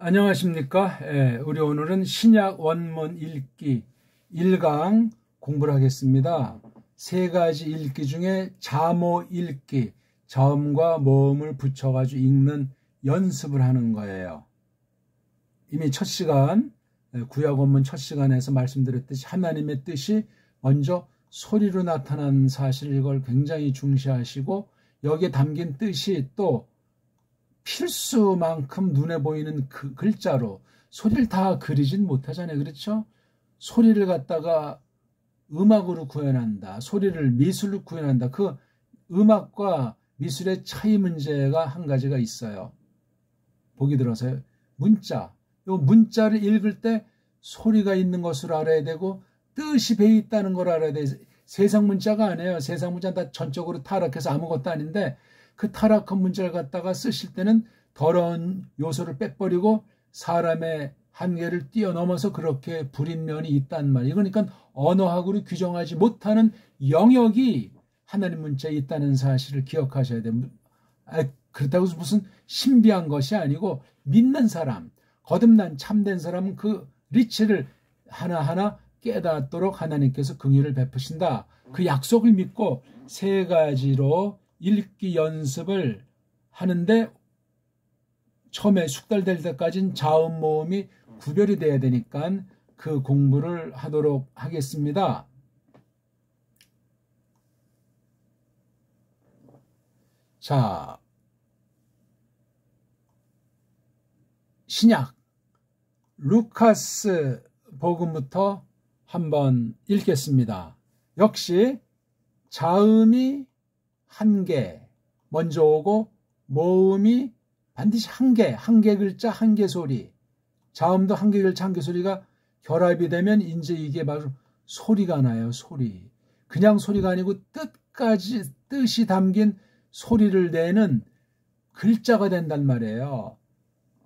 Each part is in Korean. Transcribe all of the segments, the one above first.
안녕하십니까? 우리 오늘은 신약 원문 읽기 1강 공부를 하겠습니다. 세 가지 읽기 중에 자모 읽기, 자음과 모음을 붙여가지고 읽는 연습을 하는 거예요. 이미 첫 시간, 구약 원문 첫 시간에서 말씀드렸듯이 하나님의 뜻이 먼저 소리로 나타난 사실, 이걸 굉장히 중시하시고 여기에 담긴 뜻이 또 필수만큼 눈에 보이는 그 글자로, 소리를 다 그리진 못하잖아요. 그렇죠? 소리를 갖다가 음악으로 구현한다, 소리를 미술로 구현한다. 그 음악과 미술의 차이 문제가 한 가지가 있어요. 보기 들어서요. 문자. 이 문자를 읽을 때 소리가 있는 것으로 알아야 되고 뜻이 배어 있다는 걸 알아야 돼. 세상 문자가 아니에요. 세상 문자는 다 전적으로 타락해서 아무것도 아닌데, 그 타락한 문자를 갖다가 쓰실 때는 더러운 요소를 빼버리고 사람의 한계를 뛰어넘어서 그렇게 부린 면이 있단 말이에요. 그러니까 언어학으로 규정하지 못하는 영역이 하나님 문자에 있다는 사실을 기억하셔야 돼요. 그렇다고 해서 무슨 신비한 것이 아니고, 믿는 사람, 거듭난 참된 사람은 그 리치를 하나하나 깨닫도록 하나님께서 긍휼을 베푸신다. 그 약속을 믿고 세 가지로 읽기 연습을 하는데, 처음에 숙달될 때까지는 자음 모음이 구별이 돼야 되니까 그 공부를 하도록 하겠습니다. 자, 신약 루카스 복음부터 한번 읽겠습니다. 역시 자음이 한 개 먼저 오고 모음이 반드시 한 개 글자 한 개 소리, 자음도 한 개 글자 한 개 소리가 결합이 되면 이제 이게 바로 소리가 나요. 소리. 그냥 소리가 아니고 뜻이 담긴 소리를 내는 글자가 된단 말이에요.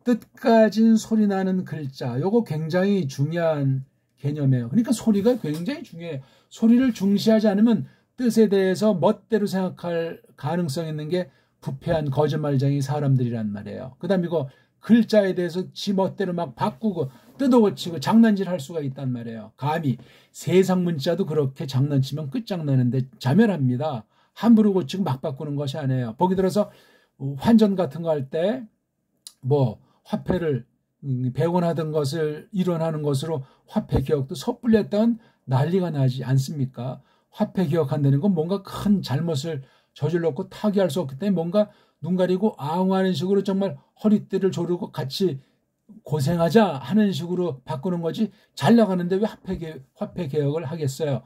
뜻 가진 소리 나는 글자, 요거 굉장히 중요한 개념이에요. 그러니까 소리가 굉장히 중요해요. 소리를 중시하지 않으면 뜻에 대해서 멋대로 생각할 가능성 있는 게 부패한 거짓말쟁이 사람들이란 말이에요. 그 다음에 이거 글자에 대해서 지 멋대로 막 바꾸고 뜯어고치고 장난질 할 수가 있단 말이에요. 감히 세상 문자도 그렇게 장난치면 끝장나는데 자멸합니다. 함부로 고치고 막 바꾸는 것이 아니에요. 보기 들어서 환전 같은 거 할 때 뭐 화폐를 100원 하던 것을 1원 하는 것으로 화폐 기억도 섣불리 했던 난리가 나지 않습니까? 화폐 기억한다는 건 뭔가 큰 잘못을 저질렀고 타개할 수 없기 때문에 뭔가 눈 가리고 아웅하는 식으로 정말 허리띠를 조르고 같이 고생하자 하는 식으로 바꾸는 거지, 잘 나가는데 왜 화폐 개혁을 하겠어요?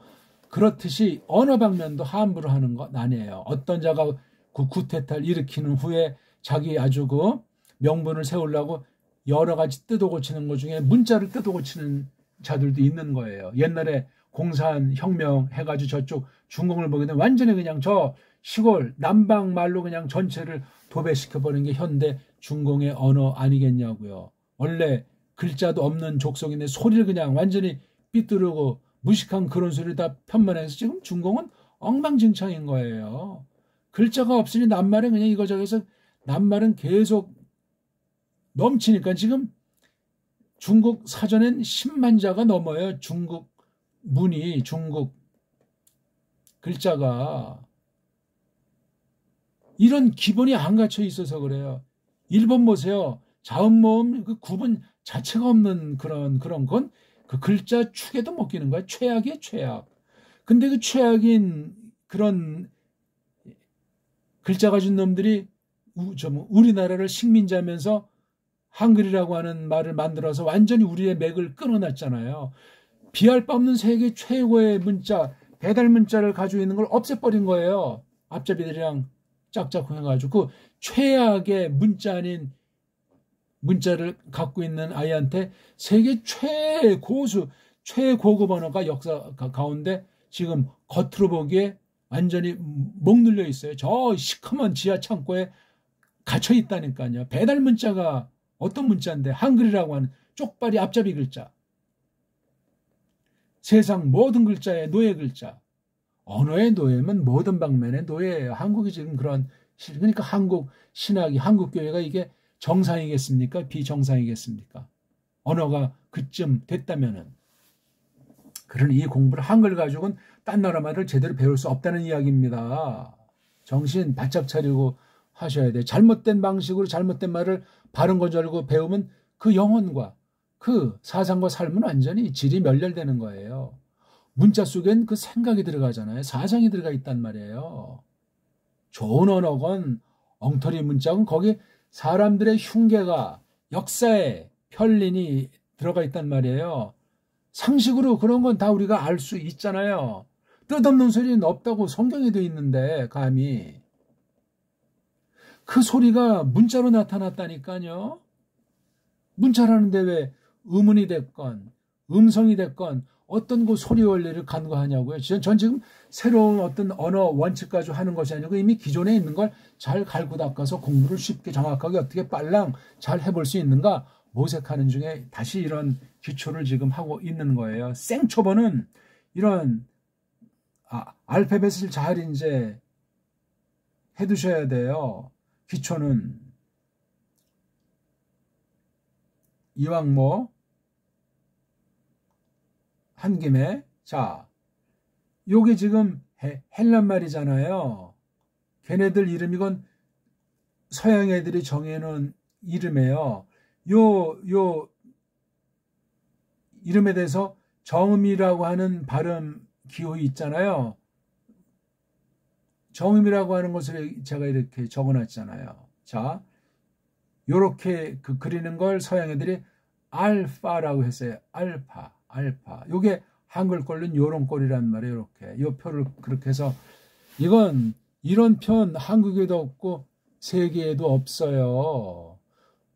그렇듯이 언어 방면도 함부로 하는 건 아니에요. 어떤 자가 그 구태타를 일으키는 후에 자기 아주 그 명분을 세우려고 여러 가지 뜯어고치는 것 중에 문자를 뜯어고치는 자들도 있는 거예요. 옛날에 공산 혁명 해가지고 저쪽 중공을 보게 되면 완전히 그냥 저 시골 남방 말로 그냥 전체를 도배시켜버리는 게 현대 중공의 언어 아니겠냐고요. 원래 글자도 없는 족속인데 소리를 그냥 완전히 삐뚤고 무식한 그런 소리를 다 편만해서 지금 중공은 엉망진창인 거예요. 글자가 없으니 낱말은 그냥 이거저거해서 낱말은 계속 넘치니까 지금 중국 사전엔 10만 자가 넘어요. 중국 문이, 중국 글자가. 이런 기본이 안 갖춰 있어서 그래요. 일본 보세요. 자음 모음 그 구분 자체가 없는 그런 건 그 글자 축에도 못 끼는 거야. 최악이에요, 최악. 근데 그 최악인 그런 글자 가진 놈들이 우리나라를 식민지하면서 한글이라고 하는 말을 만들어서 완전히 우리의 맥을 끊어놨잖아요. 비할 바 없는 세계 최고의 문자, 배달 문자를 가지고 있는 걸 없애버린 거예요. 앞잡이들이랑 짝짝꿍 해가지고 그 최악의 문자 아닌 문자를 갖고 있는 아이한테 세계 최고수, 최고급 언어가 역사 가운데 지금 겉으로 보기에 완전히 목 눌려 있어요. 저 시커먼 지하 창고에 갇혀 있다니까요. 배달 문자가 어떤 문자인데, 한글이라고 하는 쪽발이 앞잡이 글자. 세상 모든 글자의 노예 글자. 언어의 노예면 모든 방면의 노예예요. 한국이 지금 그런, 그러니까 한국 신학이, 한국 교회가 이게 정상이겠습니까? 비정상이겠습니까? 언어가 그쯤 됐다면은. 그러니 이 공부를 한글 가지고는 딴 나라 말을 제대로 배울 수 없다는 이야기입니다. 정신 바짝 차리고 하셔야 돼요. 잘못된 방식으로 잘못된 말을 바른 건 줄 알고 배우면 그 영혼과 그 사상과 삶은 완전히 질이 멸렬되는 거예요. 문자 속엔 그 생각이 들어가잖아요. 사상이 들어가 있단 말이에요. 좋은 언어건 엉터리 문자건 거기 사람들의 흉계가 역사에 편린이 들어가 있단 말이에요. 상식으로 그런 건 다 우리가 알 수 있잖아요. 뜻없는 소리는 없다고 성경에도 있는데 감히 그 소리가 문자로 나타났다니까요. 문자라는데 왜 음운이 됐건 음성이 됐건 어떤 그 소리 원리를 간과하냐고요. 전 지금 새로운 어떤 언어 원칙 가지고 하는 것이 아니고 이미 기존에 있는 걸 잘 갈고 닦아서 공부를 쉽게 정확하게 어떻게 빨랑 잘 해볼 수 있는가 모색하는 중에 다시 이런 기초를 지금 하고 있는 거예요. 생초보는 이런 알파벳을 잘 이제 해두셔야 돼요. 기초는 이왕 뭐 한 김에 자 요게 지금 헬란 말이잖아요. 걔네들 이름이건 서양 애들이 정해놓은 이름이에요. 요 이름에 대해서 정음이라고 하는 발음 기호이 있잖아요. 정음이라고 하는 것을 제가 이렇게 적어놨잖아요. 자, 요렇게 그리는 걸 서양 애들이 알파라고 했어요. 알파. 요게 한글 꼴은 요런 꼴이란 말이에요. 이렇게. 요 표를 그렇게 해서 이건 이런 편 한국에도 없고 세계에도 없어요.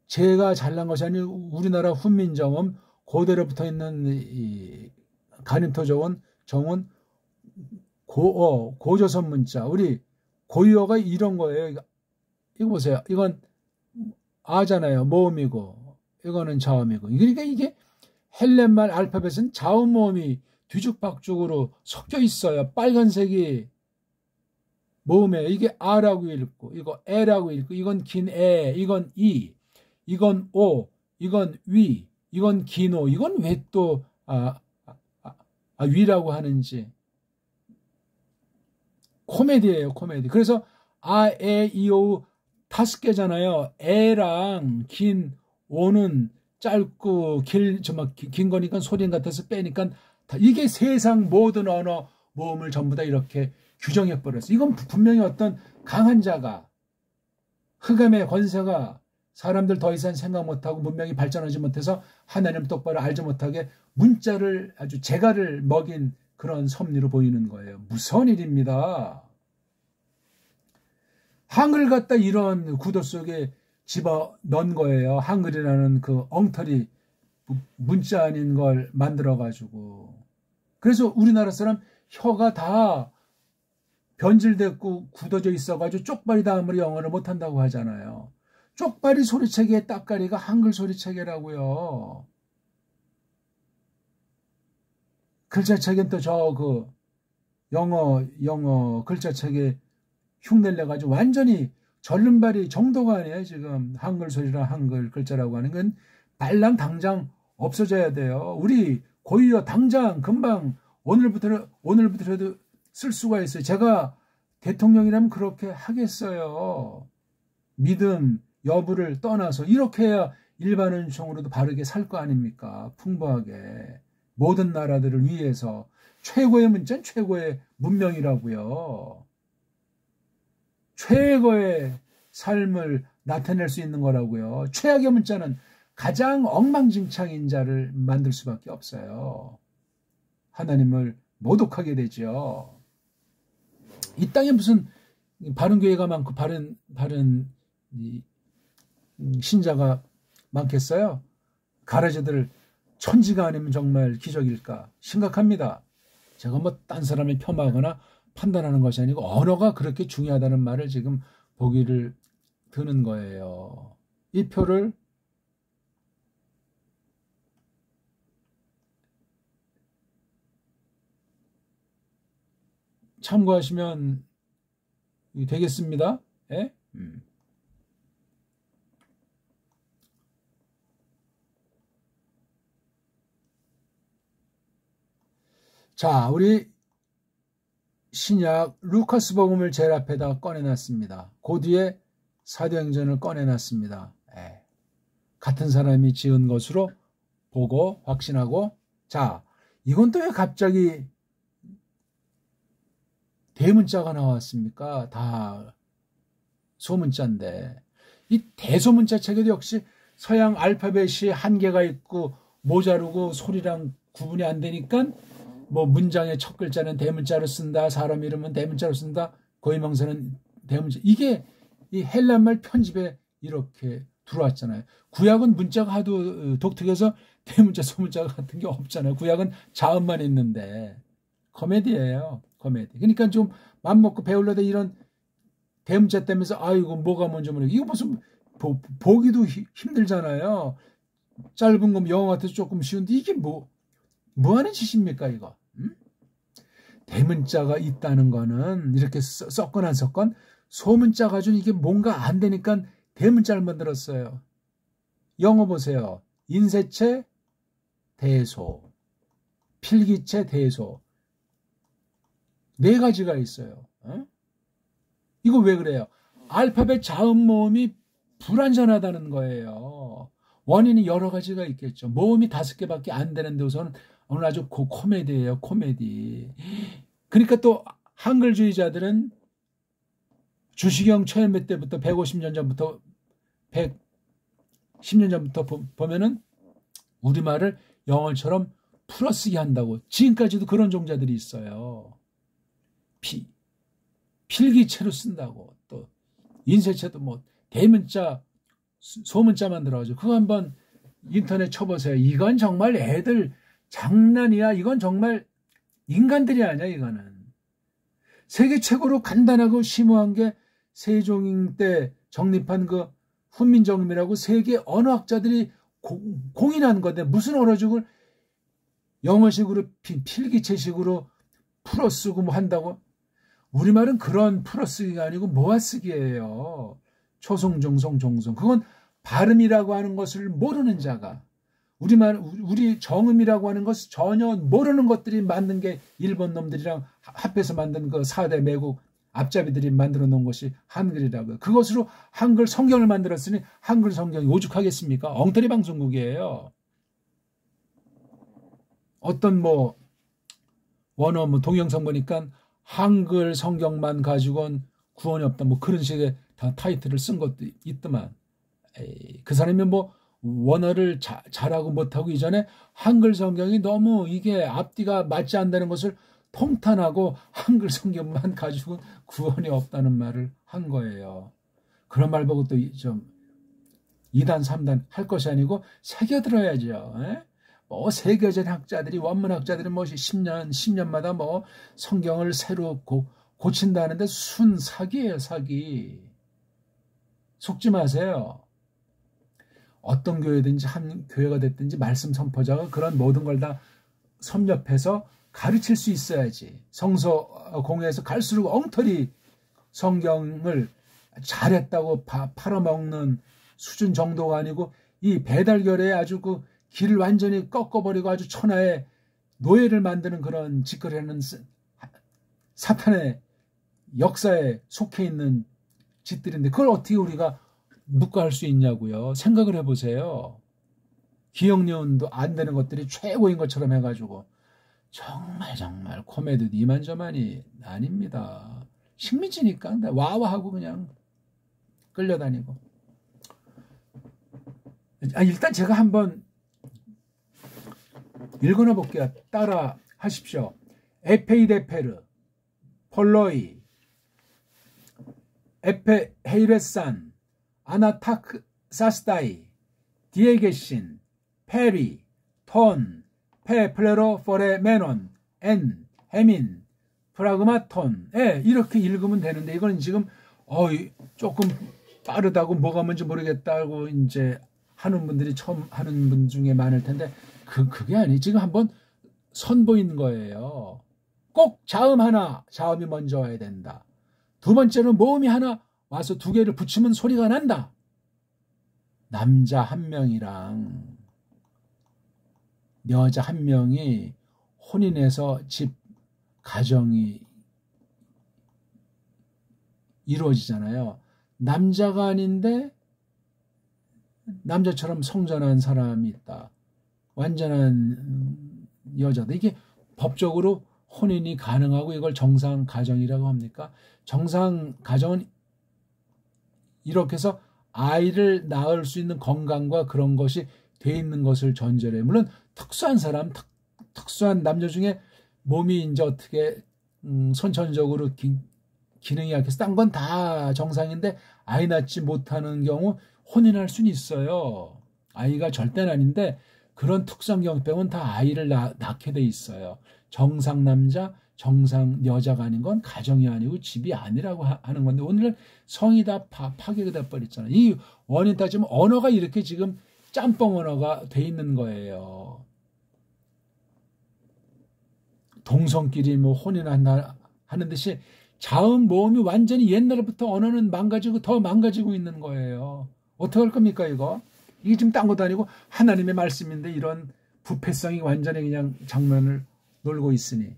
제가 잘난 것이 아니고 우리나라 훈민정음 고대로부터 있는 이 간임토 정은 고조선 문자 우리 고유어가 이런 거예요. 이거 보세요. 이건 아잖아요. 모음이고 이거는 자음이고 그러니까 이게 헬렌말 알파벳은 자음 모음이 뒤죽박죽으로 섞여 있어요. 빨간색이 모음이에요. 이게 아라고 읽고 이거 에라고 읽고 이건 긴 에, 이건 이, 이건 오, 이건 위, 이건 긴 오, 이건 왜 또 위라고 하는지 코미디예요. 코미디. 그래서 아, 에, 이, 오 5개잖아요. 에랑 긴 오는 짧고 긴 거니까 소린 같아서 빼니까 이게 세상 모든 언어 모음을 전부 다 이렇게 규정해 버렸어요. 이건 분명히 어떤 강한 자가 흑암의 권세가 사람들 더 이상 생각 못하고 문명이 발전하지 못해서 하나님 똑바로 알지 못하게 문자를 아주 재갈을 먹인 그런 섭리로 보이는 거예요. 무서운 일입니다. 한글 갖다 이런 구도 속에 집어넣은 거예요. 한글이라는 그 엉터리 문자 아닌 걸 만들어가지고. 그래서 우리나라 사람 혀가 다 변질됐고 굳어져 있어가지고 쪽발이 다음으로 영어를 못한다고 하잖아요. 쪽발이 소리체계의 따까리가 한글 소리체계라고요. 글자체계는 또 영어 글자체계 흉내를 내가지고 완전히 절름발이 정도가 아니에요. 지금 한글 소리랑 한글 글자라고 하는 건 발랑 당장 없어져야 돼요. 우리 고유어 당장 금방 오늘부터라도 쓸 수가 있어요. 제가 대통령이라면 그렇게 하겠어요. 믿음 여부를 떠나서 이렇게 해야 일반인종으로도 바르게 살 거 아닙니까? 풍부하게 모든 나라들을 위해서 최고의 문자는 최고의 문명이라고요. 최고의 삶을 나타낼 수 있는 거라고요. 최악의 문자는 가장 엉망진창인 자를 만들 수밖에 없어요. 하나님을 모독하게 되죠. 이 땅에 무슨 바른 교회가 많고 바른 신자가 많겠어요? 가라지들 천지가 아니면 정말 기적일까 심각합니다. 제가 뭐 딴 사람을 폄하하거나 판단하는 것이 아니고 언어가 그렇게 중요하다는 말을 지금 보기를 드는 거예요. 이 표를 참고하시면 되겠습니다. 예? 자, 우리 신약 루카스 복음을 제일 앞에다 꺼내놨습니다. 그 뒤에 사도행전을 꺼내놨습니다. 같은 사람이 지은 것으로 보고 확신하고. 자, 이건 또 왜 갑자기 대문자가 나왔습니까? 다 소문자인데. 이 대소문자 책에도 역시 서양 알파벳이 한계가 있고 모자르고 소리랑 구분이 안 되니까 뭐 문장의 첫 글자는 대문자로 쓴다, 사람 이름은 대문자로 쓴다, 고유명사는 대문자. 이게 이 헬란말 편집에 이렇게 들어왔잖아요. 구약은 문자가 하도 독특해서 대문자, 소문자 같은 게 없잖아요. 구약은 자음만 있는데. 코미디예요. 코미디. 그러니까 좀 맘먹고 배우려다 이런 대문자 때문에 아이고 뭐가 뭔지 모르겠고, 이거 무슨 보기도 힘들잖아요. 짧은 거 영어 같아서 조금 쉬운데 이게 뭐 하는 짓입니까 이거? 대문자가 있다는 거는 이렇게 섞건 안 섞건 소문자 가지고 이게 뭔가 안 되니까 대문자를 만들었어요. 영어 보세요. 인쇄체 대소, 필기체 대소, 4가지가 있어요. 이거 왜 그래요? 알파벳 자음 모음이 불완전하다는 거예요. 원인이 여러 가지가 있겠죠. 모음이 5개밖에 안 되는데 우선 오늘 아주 코미디예요. 코미디. 그러니까 또 한글주의자들은 주시경 초연배 때부터 150년 전부터 110년 전부터 보면은 우리말을 영어처럼 풀어쓰기 한다고. 지금까지도 그런 종자들이 있어요. 필기체로 쓴다고. 또 인쇄체도 뭐 대문자, 소문자 만들어가지고 그거 한번 인터넷 쳐보세요. 이건 정말 애들 장난이야. 이건 정말 인간들이 아니야. 이거는 세계 최고로 간단하고 심오한 게 세종 때 정립한 그 훈민정음이라고 세계 언어학자들이 공인한 건데 무슨 언어죽을 영어식으로 필기체식으로 풀어쓰고 뭐 한다고? 우리말은 그런 풀어쓰기가 아니고 모아쓰기예요. 초성, 종성, 종성. 그건 발음이라고 하는 것을 모르는 자가, 우리 정음이라고 하는 것을 전혀 모르는 것들이 만든 게 일본 놈들이랑 합해서 만든 그 4대 매국 앞잡이들이 만들어 놓은 것이 한글이라고요. 그것으로 한글 성경을 만들었으니 한글 성경이 오죽하겠습니까? 엉터리 방송국이에요. 어떤 뭐 원어 뭐 동영상 보니까 한글 성경만 가지고는 구원이 없다 뭐 그런 식의 다 타이틀을 쓴 것도 있더만. 그 사람이 뭐 원어를 잘하고 못하고 이전에 한글 성경이 너무 이게 앞뒤가 맞지 않는다는 것을 통탄하고 한글 성경만 가지고 구원이 없다는 말을 한 거예요. 그런 말 보고 또 좀 2단 3단 할 것이 아니고 새겨들어야죠. 뭐 세계적인 학자들이, 원문학자들이 뭐 10년마다 뭐 성경을 새로 고친다는데 순 사기예요. 사기. 속지 마세요. 어떤 교회든지 한 교회가 됐든지 말씀 선포자가 그런 모든 걸 다 섭렵해서 가르칠 수 있어야지. 성서 공회에서 갈수록 엉터리 성경을 잘했다고 팔아먹는 수준 정도가 아니고 이 배달결에 아주 그 길을 완전히 꺾어버리고 아주 천하의 노예를 만드는 그런 짓거리를 하는 사탄의 역사에 속해 있는 짓들인데 그걸 어떻게 우리가 묵과할 수 있냐고요. 생각을 해보세요. 기억력도 안 되는 것들이 최고인 것처럼 해가지고 정말 코미디 이만저만이 아닙니다. 식민지니까 와와하고 그냥 끌려다니고. 일단 제가 한번 읽어놔 볼게요. 따라 하십시오. 에페이데페르, 폴로이, 헤이레산, 아나타크사스다이, 디에게신, 페리, 톤, 페플레로 포레메논, 엔, 헤민, 프라그마톤. 이렇게 읽으면 되는데 이건 지금 조금 빠르다고 뭐가 뭔지 모르겠다고 이제 하는 분들이 처음 하는 분 중에 많을 텐데 그게 아니. 지금 한번 선보인 거예요. 꼭 자음이 먼저 와야 된다. 두 번째는 모음이 하나 와서 2개를 붙이면 소리가 난다. 남자 1명이랑 여자 1명이 혼인해서 집, 가정이 이루어지잖아요. 남자가 아닌데 남자처럼 성전한 사람이 있다. 완전한 여자다. 이게 법적으로 혼인이 가능하고 이걸 정상 가정이라고 합니까? 정상 가정은 이렇게 해서 아이를 낳을 수 있는 건강과 그런 것이 돼 있는 것을 전제로 해요. 물론 특수한 사람, 특수한 남녀 중에 몸이 이제 어떻게 선천적으로 기능이 약해서 딴 건 다 정상인데 아이 낳지 못하는 경우 혼인할 수는 있어요. 아이가 절대는 아닌데 그런 특수한 경우 빼고는 다 아이를 낳게 돼 있어요. 정상 남자, 정상 여자가 아닌 건 가정이 아니고 집이 아니라고 하는 건데 오늘은 성이 다 파괴가 돼버렸잖아요. 이 원인 따지면 언어가 이렇게 지금 짬뽕 언어가 돼 있는 거예요. 동성끼리 뭐 혼인한다 하는 듯이 자음 모음이 완전히 옛날부터 언어는 망가지고 더 망가지고 있는 거예요. 어떻게 할 겁니까 이거? 이게 지금 딴 것도 아니고 하나님의 말씀인데 이런 부패성이 완전히 그냥 장면을 놀고 있으니.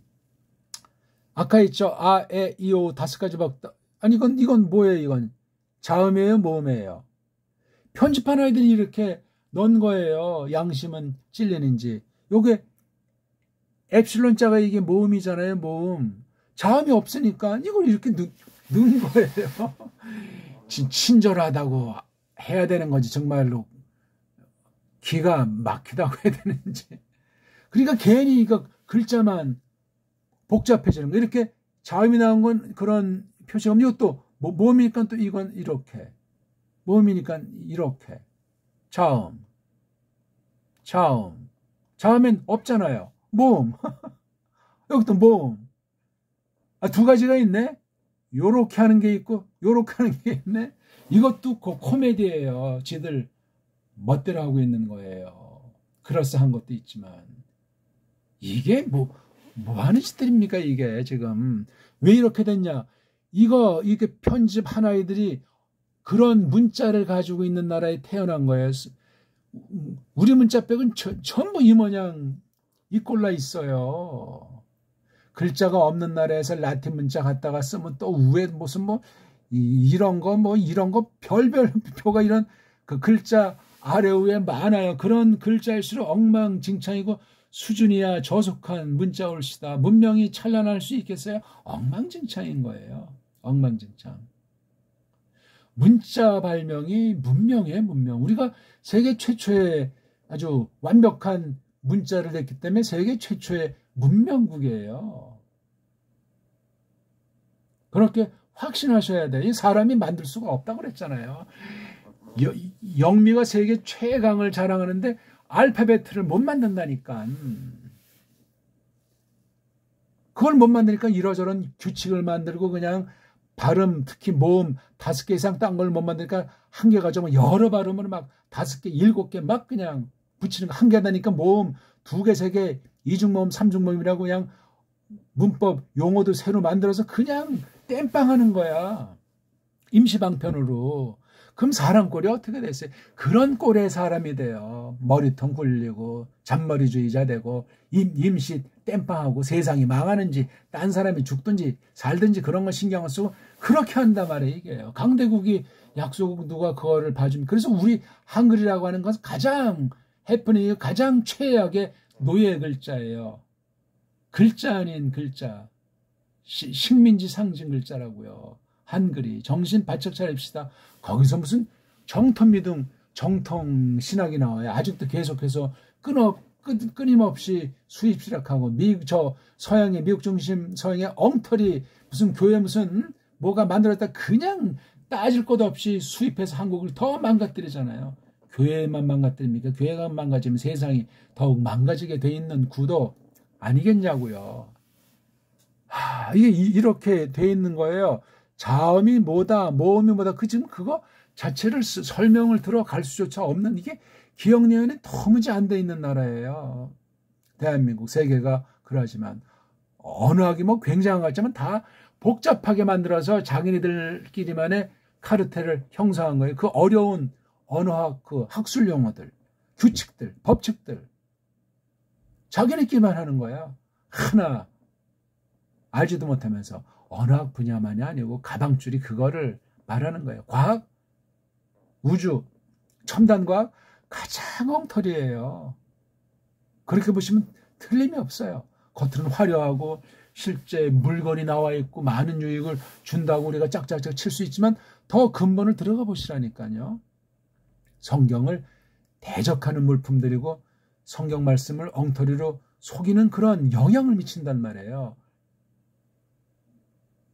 아까 있죠. 아, 에, 이, 오 5가지밖에. 아니 이건 뭐예요 이건? 자음이에요 모음이에요? 편집한 아이들이 이렇게 넣은 거예요. 양심은 찔리는지. 요게 엡실론자가 이게 모음이잖아요. 모음. 자음이 없으니까 이걸 이렇게 넣은 거예요. 친절하다고 해야 되는 건지 정말로 기가 막히다고 해야 되는지. 그러니까 괜히 이거 글자만 복잡해지는 거. 이렇게 자음이 나온 건 그런 표시가 없고 이것도 모음이니까 또 이건 이렇게. 모음이니까 이렇게. 자음. 자음엔 없잖아요. 모음. 여기 또 모음. 아, 2가지가 있네? 요렇게 하는 게 있고, 요렇게 하는 게 있네? 이것도 코미디예요. 지들 멋대로 하고 있는 거예요. 그럴싸한 것도 있지만. 이게 뭐 하는 짓들입니까, 이게 지금. 왜 이렇게 됐냐? 이게 편집한 아이들이 그런 문자를 가지고 있는 나라에 태어난 거예요. 우리 문자백은 전부 이 모양 이 꼴라 있어요. 글자가 없는 나라에서 라틴 문자 갖다가 쓰면 또 위에 무슨 뭐 이런 거 별별 표가 이런 그 글자 아래 위에 많아요. 그런 글자일수록 엉망진창이고 수준이야 저속한 문자 올시다. 문명이 찬란할 수 있겠어요? 엉망진창인 거예요. 엉망진창. 문자 발명이 문명이에요, 문명. 우리가 세계 최초의 아주 완벽한 문자를 냈기 때문에 세계 최초의 문명국이에요. 그렇게 확신하셔야 돼. 이 사람이 만들 수가 없다고 그랬잖아요. 영미가 세계 최강을 자랑하는데 알파벳을 못 만든다니까. 그걸 못 만드니까 이러저런 규칙을 만들고 그냥 발음, 특히 모음 5개 이상 딴 걸 못 만드니까 한 개 가지고 여러 발음을 막 5개, 7개 막 그냥 붙이는 거 한 개 하다니까 모음 2개, 3개, 이중모음, 삼중모음이라고 그냥 문법, 용어도 새로 만들어서 그냥 땜빵하는 거야. 임시방편으로. 그럼 사람 꼴이 어떻게 됐어요? 그런 꼴의 사람이 돼요. 머리통 굴리고 잔머리주의자 되고 임시 땜빵하고 세상이 망하는지 딴 사람이 죽든지 살든지 그런 거 신경을 쓰고 그렇게 한단 말이에요. 이게요. 강대국이 약소국 누가 그거를 봐주면 그래서 우리 한글이라고 하는 것은 가장 해프닝이 가장 최악의 노예 글자예요. 글자 아닌 글자. 식민지 상징 글자라고요. 한글이. 정신 바짝 차립시다. 거기서 무슨 정통 믿음, 정통 신학이 나와요. 아직도 계속해서 끊임없이 수입 시락하고 서양의 미국 중심 서양의 엉터리 무슨 교회 무슨 뭐가 만들었다 그냥 따질 것 없이 수입해서 한국을 더 망가뜨리잖아요. 교회만 망가뜨립니까? 교회가 망가지면 세상이 더욱 망가지게 돼 있는 구도 아니겠냐고요. 이게 이렇게 돼 있는 거예요. 자음이 뭐다, 모음이 뭐다. 지금 그거 자체를 설명을 들어갈 수조차 없는 이게 기억내연이 도무지 안 돼 있는 나라예요. 대한민국, 세계가 그러지만 언어학이 뭐 굉장한 것 같지만 다 복잡하게 만들어서 자기네들끼리만의 카르텔을 형성한 거예요. 그 어려운 언어학, 그 학술 용어들, 규칙들, 법칙들 자기네끼리만 하는 거야. 하나 알지도 못하면서 언어학 분야만이 아니고 가방줄이 그거를 말하는 거예요. 과학, 우주, 첨단과학 가장 엉터리예요. 그렇게 보시면 틀림이 없어요. 겉으로는 화려하고 실제 물건이 나와 있고 많은 유익을 준다고 우리가 짝짝짝 칠 수 있지만 더 근본을 들어가 보시라니까요. 성경을 대적하는 물품들이고 성경 말씀을 엉터리로 속이는 그런 영향을 미친단 말이에요.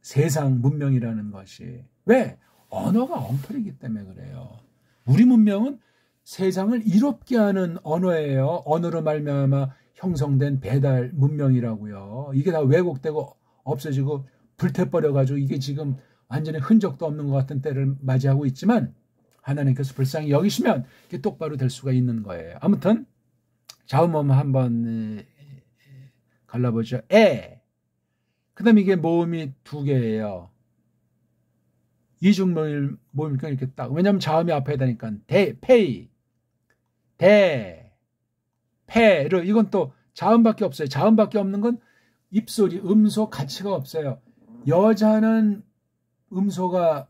세상 문명이라는 것이. 왜? 언어가 엉터리이기 때문에 그래요. 우리 문명은 세상을 이롭게 하는 언어예요. 언어로 말미암아 형성된 배달 문명이라고요. 이게 다 왜곡되고 없어지고 불태버려가지고 이게 지금 완전히 흔적도 없는 것 같은 때를 맞이하고 있지만 하나님께서 불쌍히 여기시면 이게 똑바로 될 수가 있는 거예요. 아무튼 자음음 한번 갈라보죠. 그 다음에 이게 모음이 두 개예요. 이중 모음이니까 이렇게 딱. 왜냐하면 자음이 앞에 다니까. 페이, 페르. 이건 또 자음밖에 없어요. 자음밖에 없는 건 입소리, 음소 가치가 없어요. 여자는 음소가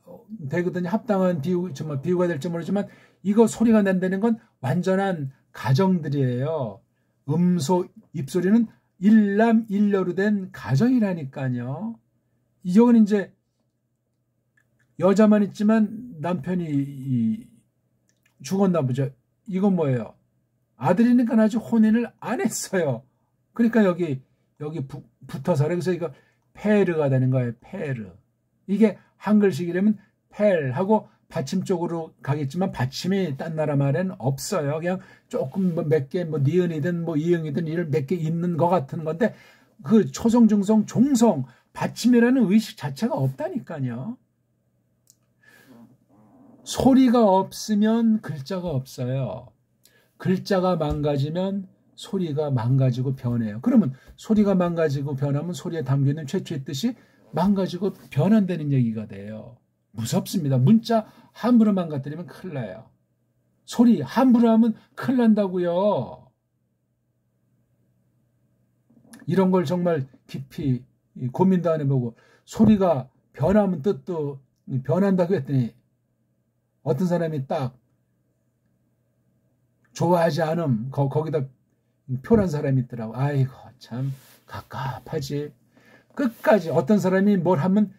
되거든요. 합당한 비유가 될지 모르지만 이거 소리가 난다는 건 완전한 가정들이에요. 음소, 입소리는 일남 일녀로 된 가정이라니까요. 이건 이제 여자만 있지만 남편이 죽었나 보죠. 이건 뭐예요? 아들이니까 아직 혼인을 안 했어요. 그러니까 여기 붙어서 그래서 이거 페르가 되는 거예요. 페르. 이게 한글식이라면 펠하고 받침 쪽으로 가겠지만 받침이 딴 나라 말에는 없어요. 그냥 조금 몇 개 니은이든 이응이든 이를 몇 개 있는 것 같은 건데 그 초성, 중성, 종성 받침이라는 의식 자체가 없다니까요. 소리가 없으면 글자가 없어요. 글자가 망가지면 소리가 망가지고 변해요. 그러면 소리가 망가지고 변하면 소리에 담겨있는 최초의 뜻이 망가지고 변한다는 얘기가 돼요. 무섭습니다. 문자 함부로 망가뜨리면 큰일 나요. 소리 함부로 하면 큰일 난다고요. 이런 걸 정말 깊이 고민도 안 해보고 소리가 변하면 뜻도 변한다고 했더니 어떤 사람이 딱 좋아하지 않음 거기다 표란 사람이 있더라고. 아이고 참 갑갑하지. 끝까지 어떤 사람이 뭘 하면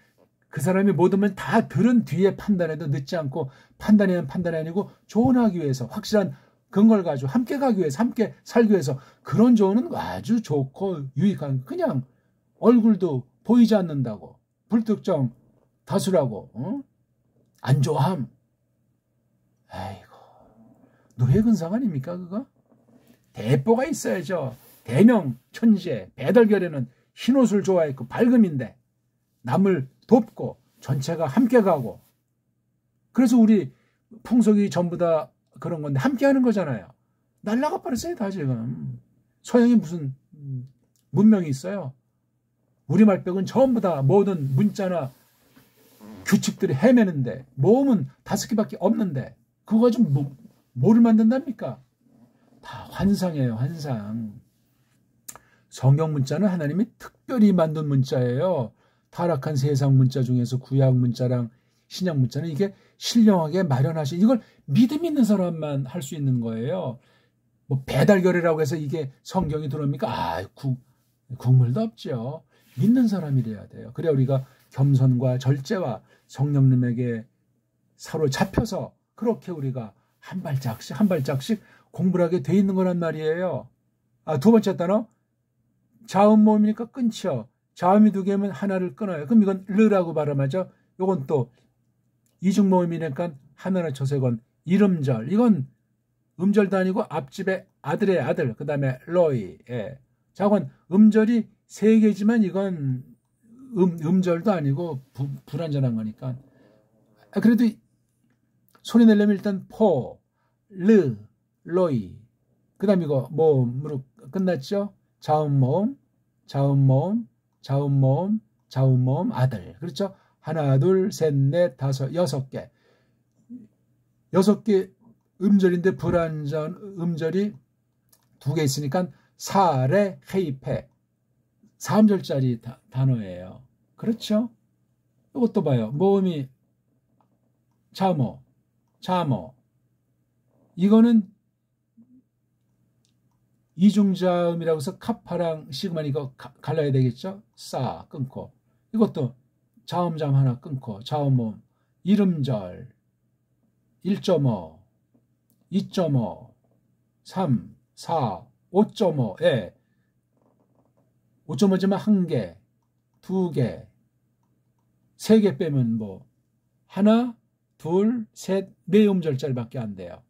그 사람이 뭐든 다 들은 뒤에 판단해도 늦지 않고 판단이 아니고 조언하기 위해서 확실한 근거를 가지고 함께 가기 위해서 함께 살기 위해서 그런 조언은 아주 좋고 유익한 그냥 얼굴도 보이지 않는다고 불특정 다수라고 안 좋아함. 아이고 노예근상 아닙니까 그거? 대뽀가 있어야죠. 대명 천재 배달결에는 흰옷을 좋아했고 밝음인데 남을 돕고 전체가 함께 가고 그래서 우리 풍속이 전부 다 그런 건데 함께 하는 거잖아요. 날라가 버렸어요 다 지금. 서양이 무슨 문명이 있어요. 우리말 빼고는 전부 다 모든 문자나 규칙들이 헤매는데 모음은 5개밖에 없는데 그거 좀 뭐를 만든답니까? 다 환상이에요. 환상. 성경 문자는 하나님이 특별히 만든 문자예요. 타락한 세상 문자 중에서 구약 문자랑 신약 문자는 이게 신령하게 마련하신 이걸 믿음 있는 사람만 할 수 있는 거예요. 뭐 배달결이라고 해서 이게 성경이 들어옵니까? 국물도 없죠. 믿는 사람이래야 돼요. 그래야 우리가 겸손과 절제와 성령님에게 사로잡혀서 그렇게 우리가 한 발짝씩 공부를 하게 돼 있는 거란 말이에요. 두 번째 단어 자음 모음이니까 끊죠. 자음이 2개면 하나를 끊어요. 그럼 이건 르라고 발음하죠. 이건 또 이중 모음이니까 하나를 쳐서 이건 이름절. 이건 음절도 아니고 앞집에 아들의 아들. 그 다음에 로이. 자, 이건 음절이 3개지만 이건 음절도 아니고 불완전한 거니까. 그래도 소리 내려면 일단 포, 르, 로이. 그 다음 이거 모음으로 끝났죠. 자음 모음, 자음 모음, 자음 모음, 자음 모음, 아들. 그렇죠? 하나, 둘, 셋, 넷, 다섯, 6개. 6개 음절인데 불완전 음절이 2개 있으니까 사레, 헤이페. 4음절짜리 단어예요. 그렇죠? 이것도 봐요. 모음이 자모, 자모. 이거는 이중자음이라고 해서 카파랑 시그마 이거 갈라야 되겠죠? 싸 끊고. 이것도 자음자음 하나 끊고 자음모음. 이름절 1.5, 2.5, 3, 4, 5.5에 5.5지만 1개, 2개, 3개 빼면 뭐 하나, 둘, 셋, 네 음절짜리밖에 안 돼요.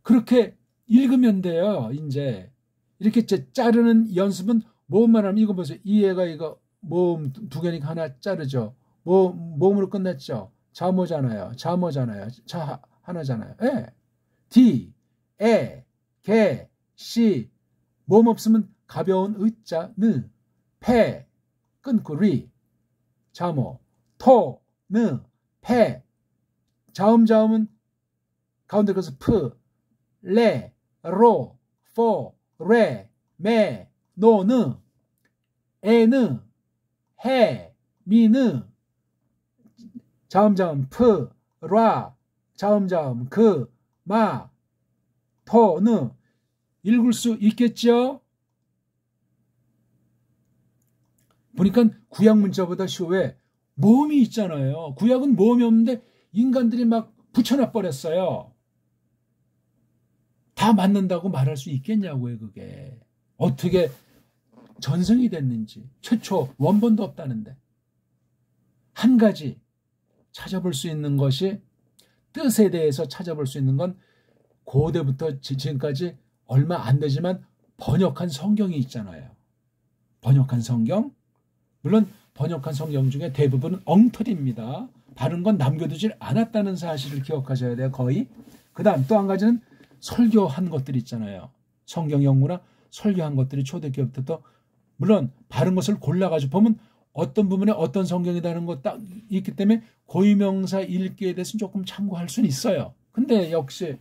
그렇게 읽으면 돼요. 이제 이렇게 자르는 연습은 모음만 하면 이거 보세요. 이 애가 이거 모음 2개니까 하나 자르죠. 모음으로 끝났죠. 자모잖아요. 자모잖아요. 자 하나잖아요. 예. D, 에, 개, 시. 모음 없으면 가벼운 의자, 느, 패, 끊고 리. 자모, 토, 느, 패. 자음은 가운데 가서 프, 레, 로, 포, 레, 메, 노, 느, 에느, 해, 미느. 자음 프, 라, 자음 그, 마, 토, 느. 읽을 수 있겠죠? 보니까 구약 문자보다 쉬워요. 모음이 있잖아요. 구약은 모음이 없는데 인간들이 막 붙여놔 버렸어요. 다 맞는다고 말할 수 있겠냐고요, 그게. 어떻게 전승이 됐는지. 최초 원본도 없다는데. 한 가지 찾아볼 수 있는 것이, 뜻에 대해서 찾아볼 수 있는 건 고대부터 지금까지 얼마 안 되지만 번역한 성경이 있잖아요. 번역한 성경. 물론 번역한 성경 중에 대부분은 엉터리입니다. 바른 건 남겨두질 않았다는 사실을 기억하셔야 돼요. 거의. 그 다음 또 한 가지는 설교한 것들이 있잖아요. 성경 연구나 설교한 것들이 초대교회부터 물론 바른 것을 골라가지고 보면 어떤 부분에 어떤 성경이라는 거 딱 있기 때문에 고유명사 읽기에 대해서는 조금 참고할 수는 있어요. 근데 역시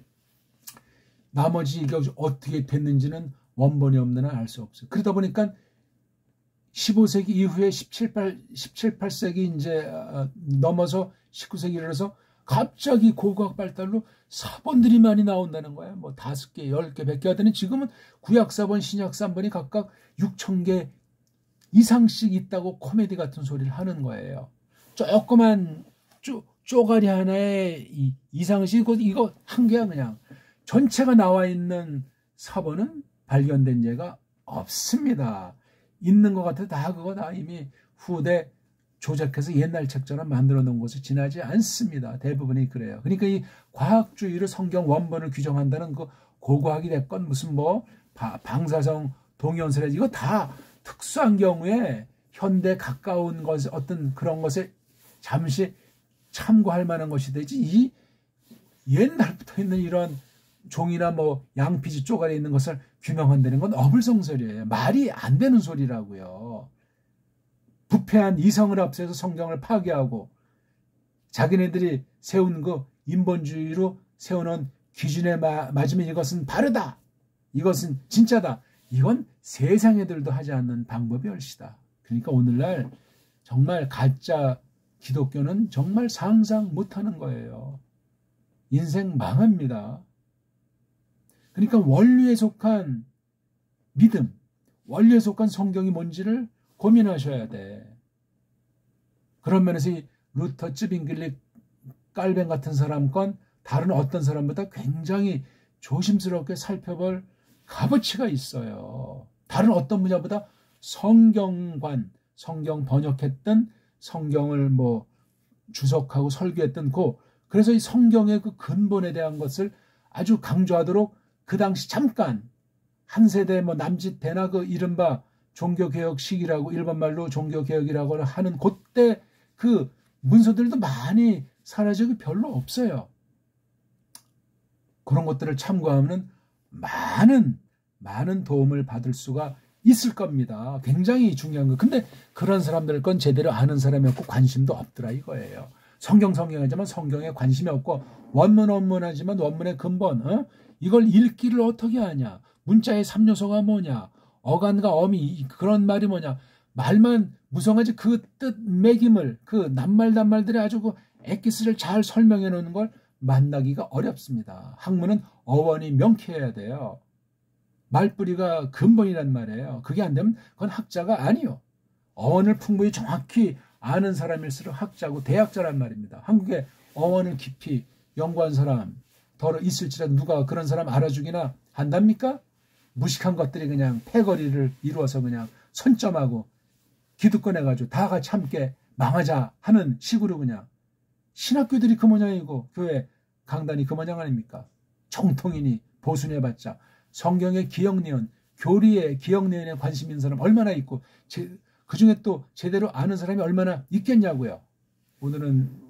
나머지 이게 어떻게 됐는지는 원본이 없는 한 알 수 없어요. 그러다 보니까 15세기 이후에 17, 18세기 이제 넘어서 19세기 이르러서 갑자기 고고학 발달로 사본들이 많이 나온다는 거예요. 뭐 5개, 10개, 100개 하더니 지금은 구약 사본, 신약 사본이 각각 6,000개 이상씩 있다고 코미디 같은 소리를 하는 거예요. 조그만 쪼가리 하나에 이상씩 이거 한 개야 그냥. 전체가 나와 있는 사본은 발견된 예가 없습니다. 있는 것 같아도 다 그거 다 이미 후대 조작해서 옛날 책처럼 만들어 놓은 것을 지나지 않습니다. 대부분이 그래요. 그러니까 이 과학주의로 성경 원본을 규정한다는 그 고고학이 됐건 무슨 뭐 방사성 동연설에 이거 다 특수한 경우에 현대 가까운 것 어떤 그런 것에 잠시 참고할 만한 것이 되지 이 옛날부터 있는 이런 종이나 뭐 양피지 쪼가리 있는 것을 규명한다는 건 어불성설이에요. 말이 안 되는 소리라고요. 부패한 이성을 앞세워서 성경을 파괴하고 자기네들이 세운 그 인본주의로 세워놓은 기준에 맞으면 이것은 바르다. 이것은 진짜다. 이건 세상 애들도 하지 않는 방법이 얼씨다. 그러니까 오늘날 정말 가짜 기독교는 정말 상상 못하는 거예요. 인생 망합니다. 그러니까 원리에 속한 믿음, 원리에 속한 성경이 뭔지를 고민하셔야 돼. 그런 면에서 이 루터, 쯔빙글릭, 깔뱅 같은 사람 건 다른 어떤 사람보다 굉장히 조심스럽게 살펴볼 값어치가 있어요. 다른 어떤 분야보다 성경관, 성경 번역했던 성경을 뭐 주석하고 설교했던 그래서 이 성경의 그 근본에 대한 것을 아주 강조하도록 그 당시 잠깐 한 세대 뭐 남짓대나 그 이른바 종교개혁 시기라고 일본말로 종교개혁이라고 하는 그때 그 문서들도 많이 사라지고 별로 없어요. 그런 것들을 참고하면 많은 도움을 받을 수가 있을 겁니다. 굉장히 중요한 거. 근데 그런 사람들 건 제대로 아는 사람이 없고 관심도 없더라 이거예요. 성경하지만 성경에 관심이 없고 원문하지만 원문의 근본 이걸 읽기를 어떻게 하냐. 문자의 3요소가 뭐냐. 어간과 어미 그런 말이 뭐냐. 말만 무성하지 그 뜻 매김을 그 낱말들이 아주 그 엑기스를 잘 설명해 놓는 걸 만나기가 어렵습니다. 학문은 어원이 명쾌해야 돼요. 말뿌리가 근본이란 말이에요. 그게 안 되면 그건 학자가 아니요. 어원을 풍부히 정확히 아는 사람일수록 학자고 대학자란 말입니다. 한국에 어원을 깊이 연구한 사람 더 있을지라도 누가 그런 사람 알아주기나 한답니까? 무식한 것들이 그냥 패거리를 이루어서 그냥 선점하고 기득권 해가지고 다 같이 함께 망하자 하는 식으로 그냥 신학교들이 그 모양이고 교회 강단이 그 모양 아닙니까? 정통이니 보순해봤자 성경의 기억내연, 교리의 기억내연에 관심 있는 사람 얼마나 있고 그중에 또 제대로 아는 사람이 얼마나 있겠냐고요. 오늘은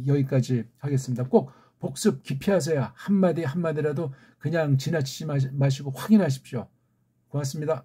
여기까지 하겠습니다. 꼭 복습 깊이 하세요. 한마디 한마디라도 그냥 지나치지 마시고 확인하십시오. 고맙습니다.